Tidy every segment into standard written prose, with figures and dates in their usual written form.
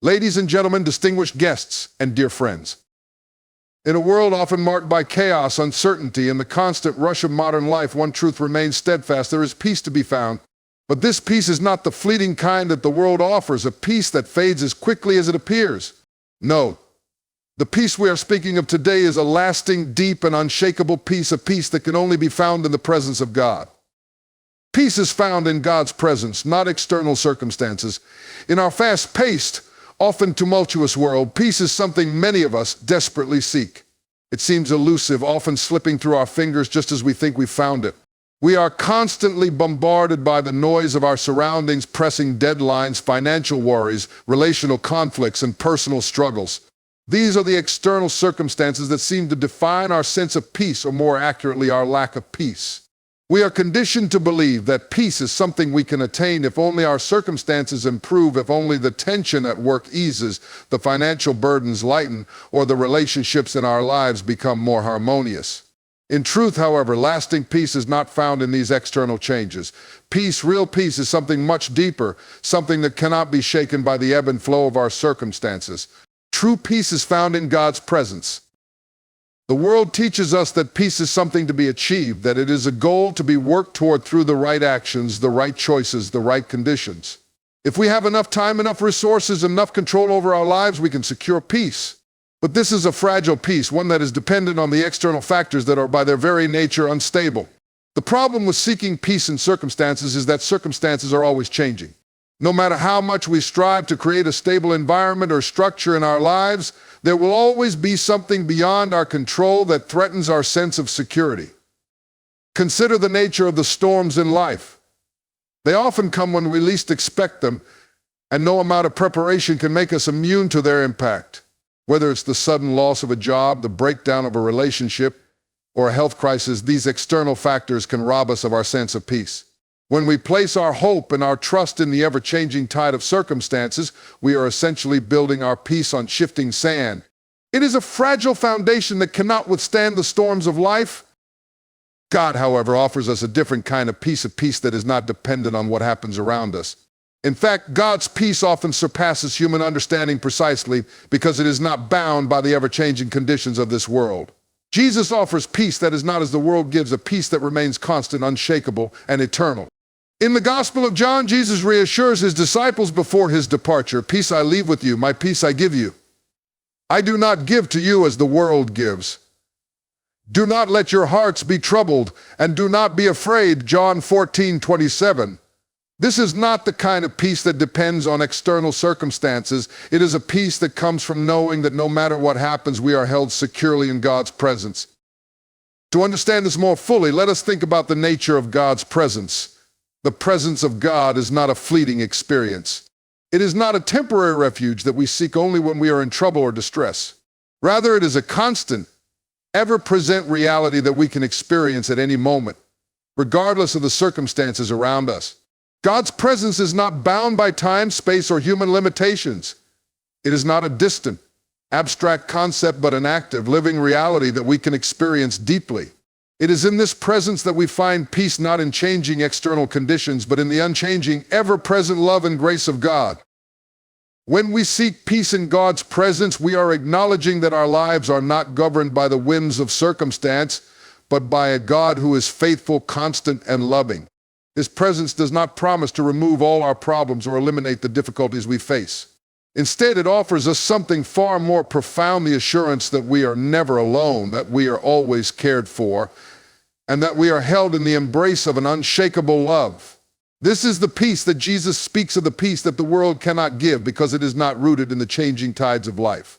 Ladies and gentlemen, distinguished guests, and dear friends. In a world often marked by chaos, uncertainty, and the constant rush of modern life, one truth remains steadfast: there is peace to be found. But this peace is not the fleeting kind that the world offers, a peace that fades as quickly as it appears. No, the peace we are speaking of today is a lasting, deep, and unshakable peace, a peace that can only be found in the presence of God. Peace is found in God's presence, not external circumstances. In our fast-paced, often tumultuous world, peace is something many of us desperately seek. It seems elusive, often slipping through our fingers just as we think we've found it. We are constantly bombarded by the noise of our surroundings, pressing deadlines, financial worries, relational conflicts, and personal struggles. These are the external circumstances that seem to define our sense of peace, or more accurately, our lack of peace. We are conditioned to believe that peace is something we can attain if only our circumstances improve, if only the tension at work eases, the financial burdens lighten, or the relationships in our lives become more harmonious. In truth, however, lasting peace is not found in these external changes. Peace, real peace, is something much deeper, something that cannot be shaken by the ebb and flow of our circumstances. True peace is found in God's presence. The world teaches us that peace is something to be achieved, that it is a goal to be worked toward through the right actions, the right choices, the right conditions. If we have enough time, enough resources, enough control over our lives, we can secure peace. But this is a fragile peace, one that is dependent on the external factors that are by their very nature unstable. The problem with seeking peace in circumstances is that circumstances are always changing. No matter how much we strive to create a stable environment or structure in our lives, there will always be something beyond our control that threatens our sense of security. Consider the nature of the storms in life. They often come when we least expect them, and no amount of preparation can make us immune to their impact. Whether it's the sudden loss of a job, the breakdown of a relationship, or a health crisis, these external factors can rob us of our sense of peace. When we place our hope and our trust in the ever-changing tide of circumstances, we are essentially building our peace on shifting sand. It is a fragile foundation that cannot withstand the storms of life. God, however, offers us a different kind of peace, a peace that is not dependent on what happens around us. In fact, God's peace often surpasses human understanding precisely because it is not bound by the ever-changing conditions of this world. Jesus offers peace that is not as the world gives, a peace that remains constant, unshakable, and eternal. In the Gospel of John, Jesus reassures his disciples before his departure: "Peace I leave with you, my peace I give you. I do not give to you as the world gives. Do not let your hearts be troubled, and do not be afraid." John 14:27. This is not the kind of peace that depends on external circumstances. It is a peace that comes from knowing that no matter what happens, we are held securely in God's presence. To understand this more fully, let us think about the nature of God's presence. The presence of God is not a fleeting experience. It is not a temporary refuge that we seek only when we are in trouble or distress. Rather, it is a constant, ever-present reality that we can experience at any moment, regardless of the circumstances around us. God's presence is not bound by time, space, or human limitations. It is not a distant, abstract concept, but an active, living reality that we can experience deeply. It is in this presence that we find peace, not in changing external conditions, but in the unchanging, ever-present love and grace of God. When we seek peace in God's presence, we are acknowledging that our lives are not governed by the whims of circumstance, but by a God who is faithful, constant, and loving. His presence does not promise to remove all our problems or eliminate the difficulties we face. Instead, it offers us something far more profound: the assurance that we are never alone, that we are always cared for, and that we are held in the embrace of an unshakable love. This is the peace that Jesus speaks of, the peace that the world cannot give because it is not rooted in the changing tides of life.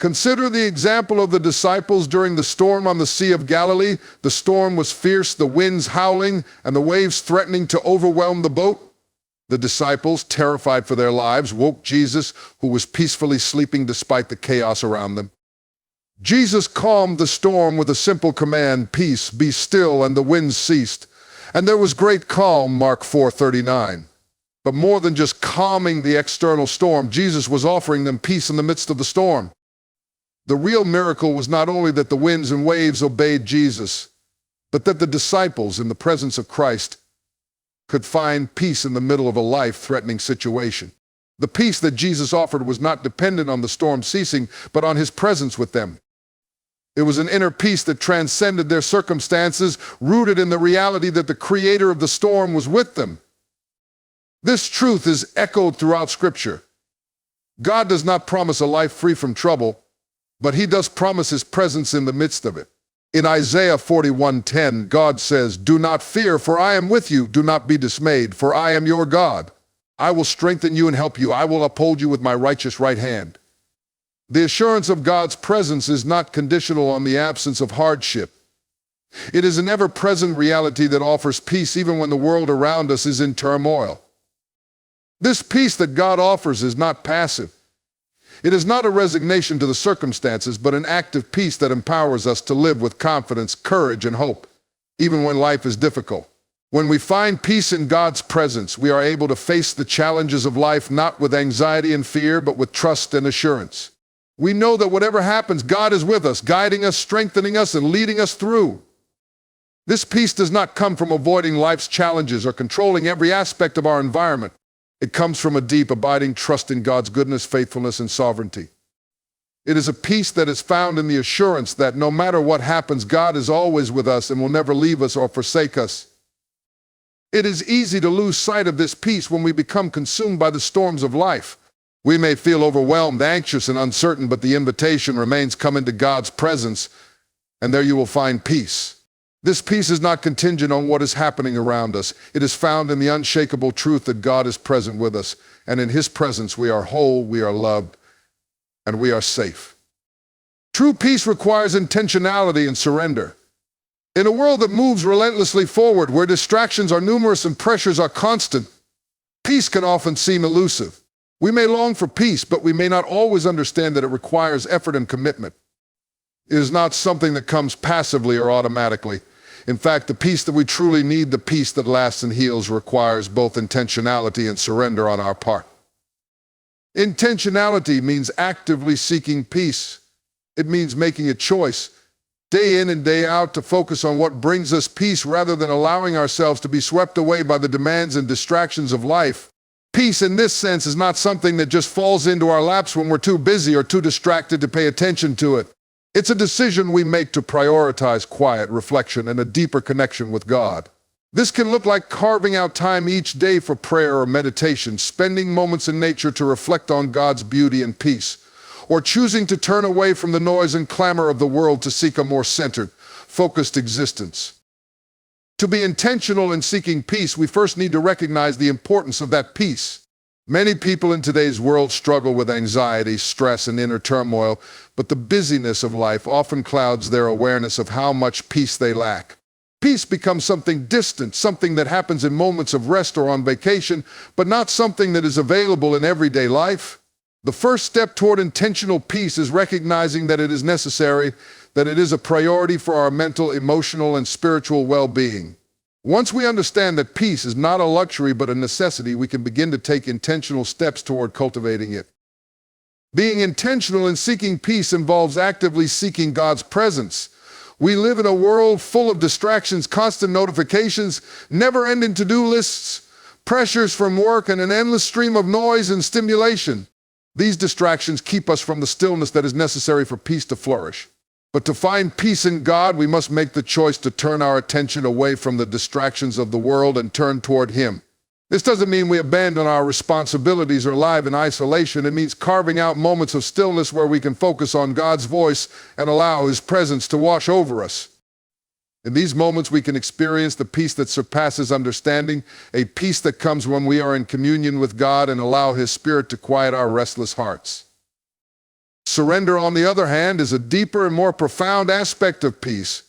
Consider the example of the disciples during the storm on the Sea of Galilee. The storm was fierce, the winds howling, and the waves threatening to overwhelm the boat. The disciples, terrified for their lives, woke Jesus, who was peacefully sleeping despite the chaos around them. Jesus calmed the storm with a simple command: "Peace, be still," and the winds ceased. And there was great calm, Mark 4:39. But more than just calming the external storm, Jesus was offering them peace in the midst of the storm. The real miracle was not only that the winds and waves obeyed Jesus, but that the disciples, in the presence of Christ, could find peace in the middle of a life-threatening situation. The peace that Jesus offered was not dependent on the storm ceasing, but on his presence with them. It was an inner peace that transcended their circumstances, rooted in the reality that the creator of the storm was with them. This truth is echoed throughout Scripture. God does not promise a life free from trouble, but he does promise his presence in the midst of it. In Isaiah 41:10, God says, "Do not fear, for I am with you. Do not be dismayed, for I am your God. I will strengthen you and help you. I will uphold you with my righteous right hand." The assurance of God's presence is not conditional on the absence of hardship. It is an ever-present reality that offers peace even when the world around us is in turmoil. This peace that God offers is not passive. It is not a resignation to the circumstances, but an active peace that empowers us to live with confidence, courage, and hope, even when life is difficult. When we find peace in God's presence, we are able to face the challenges of life not with anxiety and fear, but with trust and assurance. We know that whatever happens, God is with us, guiding us, strengthening us, and leading us through. This peace does not come from avoiding life's challenges or controlling every aspect of our environment. It comes from a deep, abiding trust in God's goodness, faithfulness, and sovereignty. It is a peace that is found in the assurance that no matter what happens, God is always with us and will never leave us or forsake us. It is easy to lose sight of this peace when we become consumed by the storms of life. We may feel overwhelmed, anxious, and uncertain, but the invitation remains: come into God's presence, and there you will find peace. This peace is not contingent on what is happening around us. It is found in the unshakable truth that God is present with us, and in his presence we are whole, we are loved, and we are safe. True peace requires intentionality and surrender. In a world that moves relentlessly forward, where distractions are numerous and pressures are constant, peace can often seem elusive. We may long for peace, but we may not always understand that it requires effort and commitment. It is not something that comes passively or automatically. In fact, the peace that we truly need, the peace that lasts and heals, requires both intentionality and surrender on our part. Intentionality means actively seeking peace. It means making a choice, day in and day out, to focus on what brings us peace rather than allowing ourselves to be swept away by the demands and distractions of life. Peace in this sense is not something that just falls into our laps when we're too busy or too distracted to pay attention to it. It's a decision we make to prioritize quiet reflection and a deeper connection with God. This can look like carving out time each day for prayer or meditation, spending moments in nature to reflect on God's beauty and peace, or choosing to turn away from the noise and clamor of the world to seek a more centered, focused existence. To be intentional in seeking peace, we first need to recognize the importance of that peace. Many people in today's world struggle with anxiety, stress, and inner turmoil, but the busyness of life often clouds their awareness of how much peace they lack. Peace becomes something distant, something that happens in moments of rest or on vacation, but not something that is available in everyday life. The first step toward intentional peace is recognizing that it is necessary, that it is a priority for our mental, emotional, and spiritual well-being. Once we understand that peace is not a luxury but a necessity, we can begin to take intentional steps toward cultivating it. Being intentional in seeking peace involves actively seeking God's presence. We live in a world full of distractions, constant notifications, never-ending to-do lists, pressures from work, and an endless stream of noise and stimulation. These distractions keep us from the stillness that is necessary for peace to flourish. But to find peace in God, we must make the choice to turn our attention away from the distractions of the world and turn toward him. This doesn't mean we abandon our responsibilities or live in isolation. It means carving out moments of stillness where we can focus on God's voice and allow his presence to wash over us. In these moments, we can experience the peace that surpasses understanding, a peace that comes when we are in communion with God and allow his Spirit to quiet our restless hearts. Surrender, on the other hand, is a deeper and more profound aspect of peace.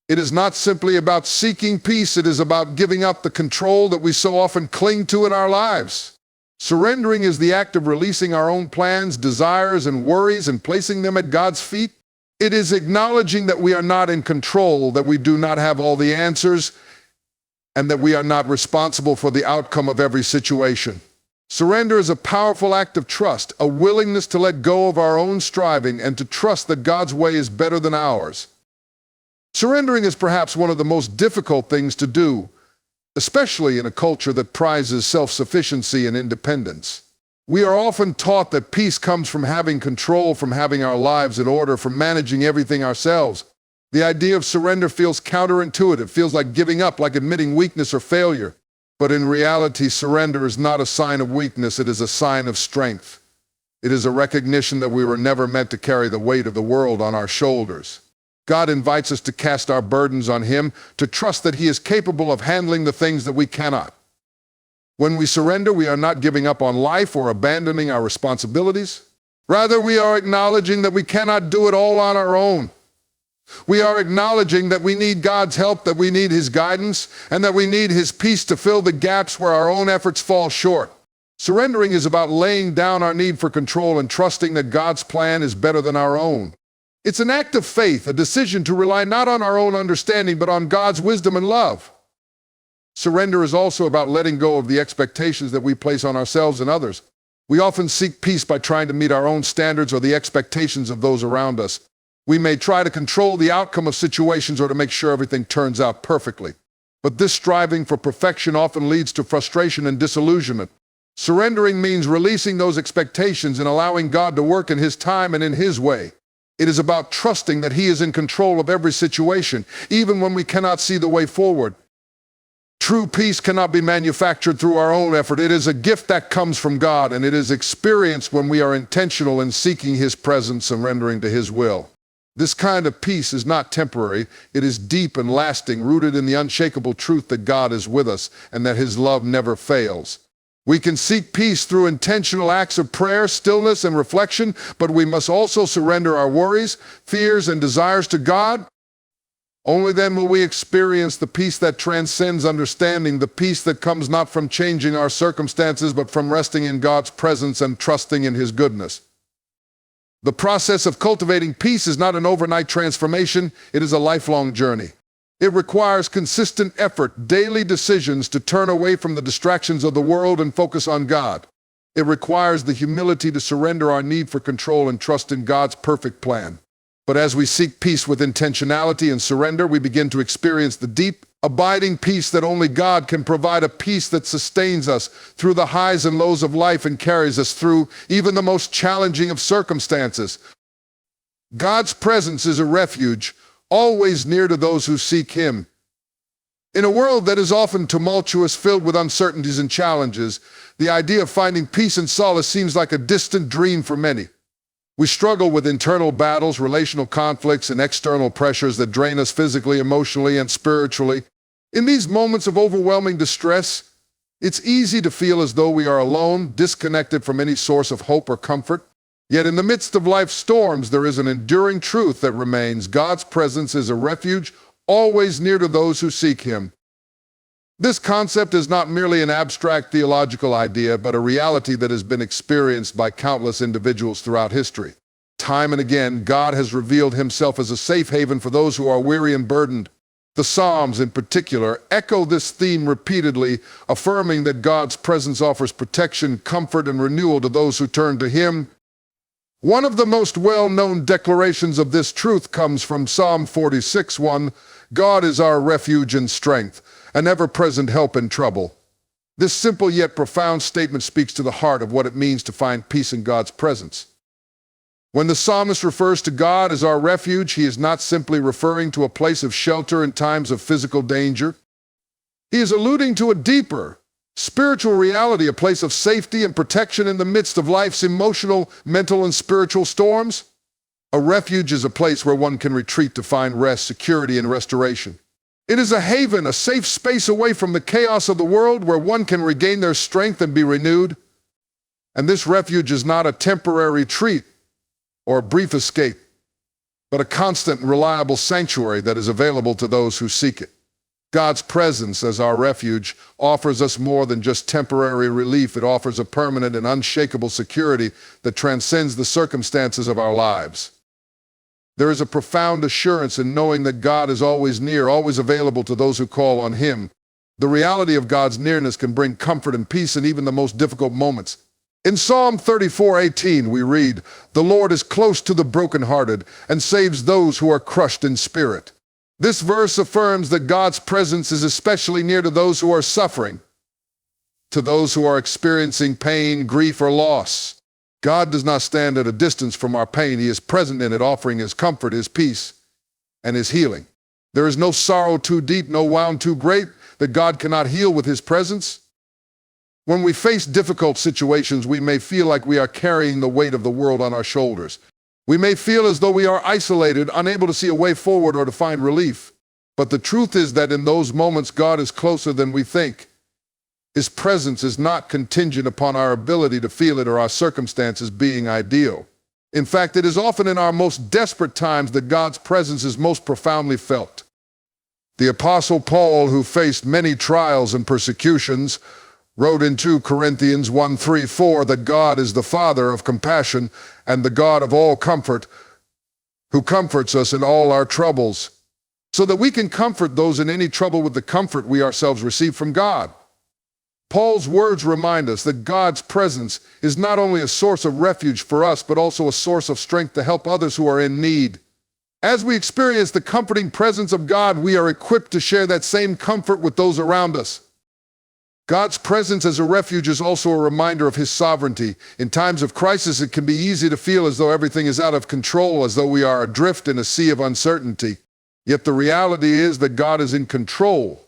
It is not simply about seeking peace, it is about giving up the control that we so often cling to in our lives. Surrendering is the act of releasing our own plans, desires, and worries and placing them at God's feet. It is acknowledging that we are not in control, that we do not have all the answers, and that we are not responsible for the outcome of every situation. Surrender is a powerful act of trust, a willingness to let go of our own striving and to trust that God's way is better than ours. Surrendering is perhaps one of the most difficult things to do, especially in a culture that prizes self-sufficiency and independence. We are often taught that peace comes from having control, from having our lives in order, from managing everything ourselves. The idea of surrender feels counterintuitive, feels like giving up, like admitting weakness or failure. But in reality, surrender is not a sign of weakness, it is a sign of strength. It is a recognition that we were never meant to carry the weight of the world on our shoulders. God invites us to cast our burdens on Him, to trust that He is capable of handling the things that we cannot. When we surrender, we are not giving up on life or abandoning our responsibilities. Rather, we are acknowledging that we cannot do it all on our own. We are acknowledging that we need God's help, that we need His guidance, and that we need His peace to fill the gaps where our own efforts fall short. Surrendering is about laying down our need for control and trusting that God's plan is better than our own. It's an act of faith, a decision to rely not on our own understanding, but on God's wisdom and love. Surrender is also about letting go of the expectations that we place on ourselves and others. We often seek peace by trying to meet our own standards or the expectations of those around us. We may try to control the outcome of situations or to make sure everything turns out perfectly. But this striving for perfection often leads to frustration and disillusionment. Surrendering means releasing those expectations and allowing God to work in His time and in His way. It is about trusting that He is in control of every situation, even when we cannot see the way forward. True peace cannot be manufactured through our own effort. It is a gift that comes from God, and it is experienced when we are intentional in seeking His presence, surrendering to His will. This kind of peace is not temporary. It is deep and lasting, rooted in the unshakable truth that God is with us and that His love never fails. We can seek peace through intentional acts of prayer, stillness, and reflection, but we must also surrender our worries, fears, and desires to God. Only then will we experience the peace that transcends understanding, the peace that comes not from changing our circumstances, but from resting in God's presence and trusting in His goodness. The process of cultivating peace is not an overnight transformation, it is a lifelong journey. It requires consistent effort, daily decisions to turn away from the distractions of the world and focus on God. It requires the humility to surrender our need for control and trust in God's perfect plan. But as we seek peace with intentionality and surrender, we begin to experience the deep, abiding peace that only God can provide, a peace that sustains us through the highs and lows of life and carries us through even the most challenging of circumstances. God's presence is a refuge, always near to those who seek Him. In a world that is often tumultuous, filled with uncertainties and challenges, the idea of finding peace and solace seems like a distant dream for many. We struggle with internal battles, relational conflicts, and external pressures that drain us physically, emotionally, and spiritually. In these moments of overwhelming distress, it's easy to feel as though we are alone, disconnected from any source of hope or comfort. Yet in the midst of life's storms, there is an enduring truth that remains. God's presence is a refuge, always near to those who seek Him. This concept is not merely an abstract theological idea, but a reality that has been experienced by countless individuals throughout history. Time and again, God has revealed Himself as a safe haven for those who are weary and burdened. The Psalms, in particular, echo this theme repeatedly, affirming that God's presence offers protection, comfort, and renewal to those who turn to Him. One of the most well-known declarations of this truth comes from Psalm 46:1. God is our refuge and strength, an ever-present help in trouble. This simple yet profound statement speaks to the heart of what it means to find peace in God's presence. When the psalmist refers to God as our refuge, he is not simply referring to a place of shelter in times of physical danger. He is alluding to a deeper, spiritual reality, a place of safety and protection in the midst of life's emotional, mental, and spiritual storms. A refuge is a place where one can retreat to find rest, security, and restoration. It is a haven, a safe space away from the chaos of the world where one can regain their strength and be renewed. And this refuge is not a temporary retreat or a brief escape, but a constant and reliable sanctuary that is available to those who seek it. God's presence as our refuge offers us more than just temporary relief. It offers a permanent and unshakable security that transcends the circumstances of our lives. There is a profound assurance in knowing that God is always near, always available to those who call on Him. The reality of God's nearness can bring comfort and peace in even the most difficult moments. In Psalm 34:18, we read, "The Lord is close to the brokenhearted and saves those who are crushed in spirit." This verse affirms that God's presence is especially near to those who are suffering. to those who are experiencing pain, grief, or loss. God does not stand at a distance from our pain. He is present in it, offering His comfort, His peace, and His healing. There is no sorrow too deep, no wound too great that God cannot heal with His presence. When we face difficult situations, we may feel like we are carrying the weight of the world on our shoulders. We may feel as though we are isolated, unable to see a way forward or to find relief. But the truth is that in those moments, God is closer than we think. His presence is not contingent upon our ability to feel it or our circumstances being ideal. In fact, it is often in our most desperate times that God's presence is most profoundly felt. The Apostle Paul, who faced many trials and persecutions, wrote in 2 Corinthians 1:3-4 that God is the Father of compassion and the God of all comfort, who comforts us in all our troubles, so that we can comfort those in any trouble with the comfort we ourselves receive from God. Paul's words remind us that God's presence is not only a source of refuge for us, but also a source of strength to help others who are in need. As we experience the comforting presence of God, we are equipped to share that same comfort with those around us. God's presence as a refuge is also a reminder of His sovereignty. In times of crisis, it can be easy to feel as though everything is out of control, as though we are adrift in a sea of uncertainty. Yet the reality is that God is in control,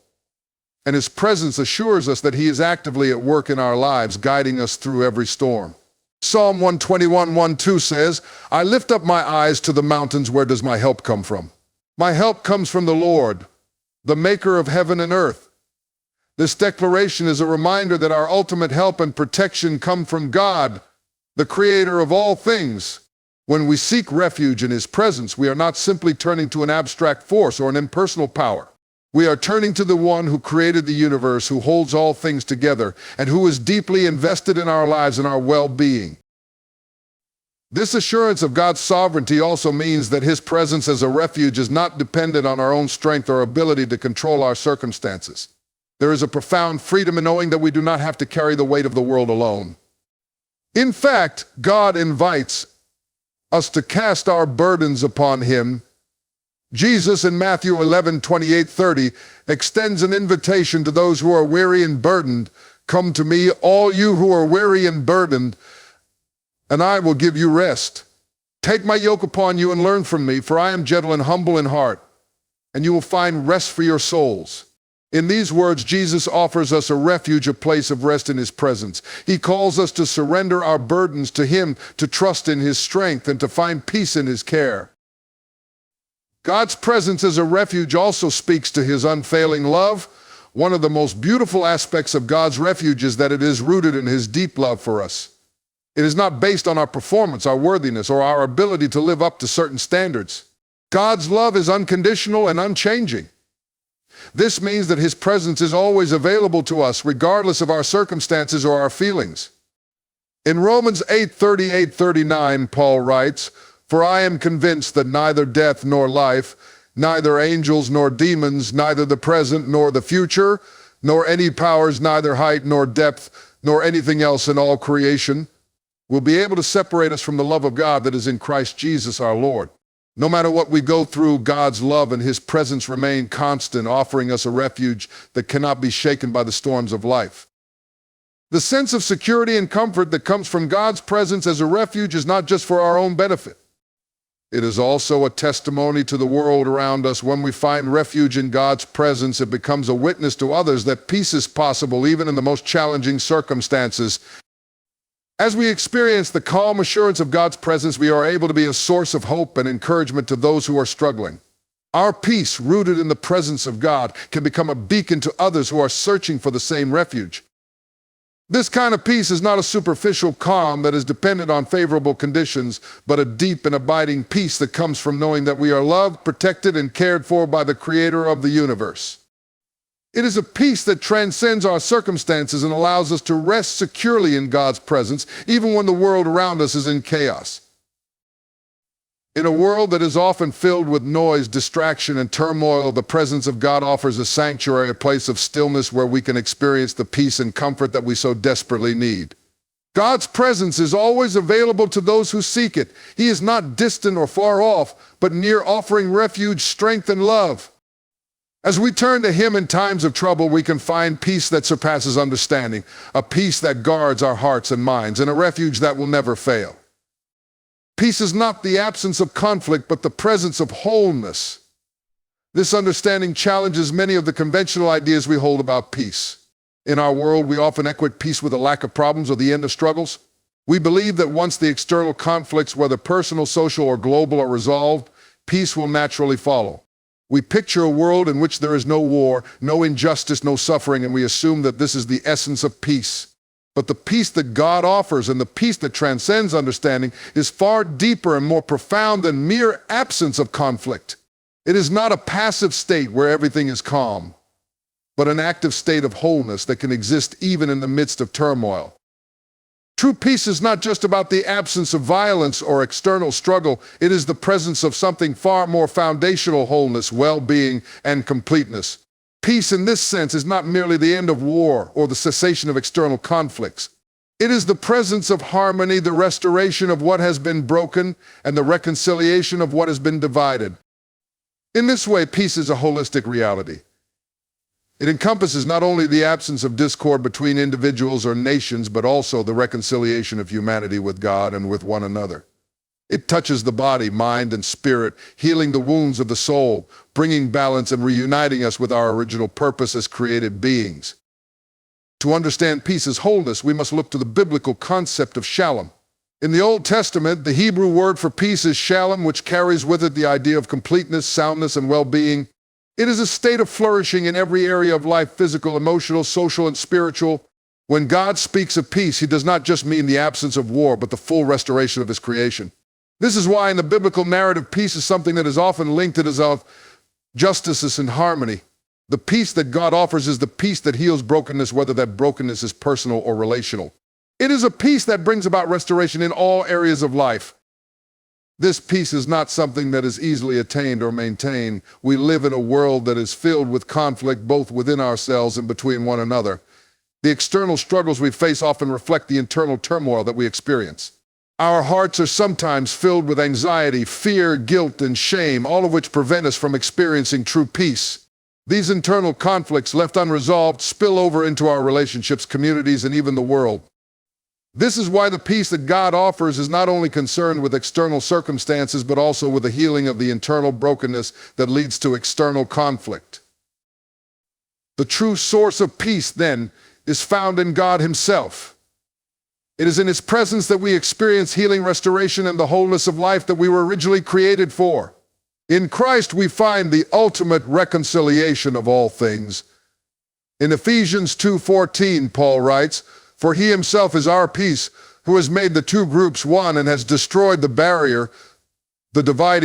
and His presence assures us that He is actively at work in our lives, guiding us through every storm. Psalm 121:1-2 says, "I lift up my eyes to the mountains. Where does my help come from? My help comes from the Lord, the maker of heaven and earth." This declaration is a reminder that our ultimate help and protection come from God, the creator of all things. When we seek refuge in His presence, we are not simply turning to an abstract force or an impersonal power. We are turning to the one who created the universe, who holds all things together, and who is deeply invested in our lives and our well-being. This assurance of God's sovereignty also means that His presence as a refuge is not dependent on our own strength or ability to control our circumstances. There is a profound freedom in knowing that we do not have to carry the weight of the world alone. In fact, God invites us to cast our burdens upon Him. Jesus in Matthew 11:28-30 extends an invitation to those who are weary and burdened. "Come to me, all you who are weary and burdened, and I will give you rest. Take my yoke upon you and learn from me, for I am gentle and humble in heart, and you will find rest for your souls." In these words, Jesus offers us a refuge, a place of rest in His presence. He calls us to surrender our burdens to Him, to trust in His strength, and to find peace in His care. God's presence as a refuge also speaks to His unfailing love. One of the most beautiful aspects of God's refuge is that it is rooted in His deep love for us. It is not based on our performance, our worthiness, or our ability to live up to certain standards. God's love is unconditional and unchanging. This means that His presence is always available to us, regardless of our circumstances or our feelings. In Romans 8:38-39, Paul writes, "For I am convinced that neither death nor life, neither angels nor demons, neither the present nor the future, nor any powers, neither height nor depth, nor anything else in all creation, will be able to separate us from the love of God that is in Christ Jesus our Lord." No matter what we go through, God's love and His presence remain constant, offering us a refuge that cannot be shaken by the storms of life. The sense of security and comfort that comes from God's presence as a refuge is not just for our own benefit. It is also a testimony to the world around us. When we find refuge in God's presence, it becomes a witness to others that peace is possible even in the most challenging circumstances. As we experience the calm assurance of God's presence, we are able to be a source of hope and encouragement to those who are struggling. Our peace, rooted in the presence of God, can become a beacon to others who are searching for the same refuge. This kind of peace is not a superficial calm that is dependent on favorable conditions, but a deep and abiding peace that comes from knowing that we are loved, protected, and cared for by the Creator of the universe. It is a peace that transcends our circumstances and allows us to rest securely in God's presence, even when the world around us is in chaos. In a world that is often filled with noise, distraction, and turmoil, the presence of God offers a sanctuary, a place of stillness where we can experience the peace and comfort that we so desperately need. God's presence is always available to those who seek it. He is not distant or far off, but near, offering refuge, strength, and love. As we turn to Him in times of trouble, we can find peace that surpasses understanding, a peace that guards our hearts and minds, and a refuge that will never fail. Peace is not the absence of conflict, but the presence of wholeness. This understanding challenges many of the conventional ideas we hold about peace. In our world, we often equate peace with a lack of problems or the end of struggles. We believe that once the external conflicts, whether personal, social, or global, are resolved, peace will naturally follow. We picture a world in which there is no war, no injustice, no suffering, and we assume that this is the essence of peace. But the peace that God offers and the peace that transcends understanding is far deeper and more profound than mere absence of conflict. It is not a passive state where everything is calm, but an active state of wholeness that can exist even in the midst of turmoil. True peace is not just about the absence of violence or external struggle. It is the presence of something far more foundational: wholeness, well-being, and completeness. Peace in this sense is not merely the end of war or the cessation of external conflicts. It is the presence of harmony, the restoration of what has been broken, and the reconciliation of what has been divided. In this way, peace is a holistic reality. It encompasses not only the absence of discord between individuals or nations, but also the reconciliation of humanity with God and with one another. It touches the body, mind, and spirit, healing the wounds of the soul, bringing balance and reuniting us with our original purpose as created beings. To understand peace as wholeness, we must look to the biblical concept of shalom. In the Old Testament, the Hebrew word for peace is shalom, which carries with it the idea of completeness, soundness, and well-being. It is a state of flourishing in every area of life: physical, emotional, social, and spiritual. When God speaks of peace, He does not just mean the absence of war, but the full restoration of His creation. This is why in the biblical narrative, peace is something that is often linked to it as justice and harmony. The peace that God offers is the peace that heals brokenness, whether that brokenness is personal or relational. It is a peace that brings about restoration in all areas of life. This peace is not something that is easily attained or maintained. We live in a world that is filled with conflict, both within ourselves and between one another. The external struggles we face often reflect the internal turmoil that we experience. Our hearts are sometimes filled with anxiety, fear, guilt, and shame, all of which prevent us from experiencing true peace. These internal conflicts, left unresolved, spill over into our relationships, communities, and even the world. This is why the peace that God offers is not only concerned with external circumstances, but also with the healing of the internal brokenness that leads to external conflict. The true source of peace, then, is found in God Himself. It is in His presence that we experience healing, restoration, and the wholeness of life that we were originally created for. In Christ, we find the ultimate reconciliation of all things. In Ephesians 2:14, Paul writes, "For He Himself is our peace, who has made the two groups one and has destroyed the barrier, the dividing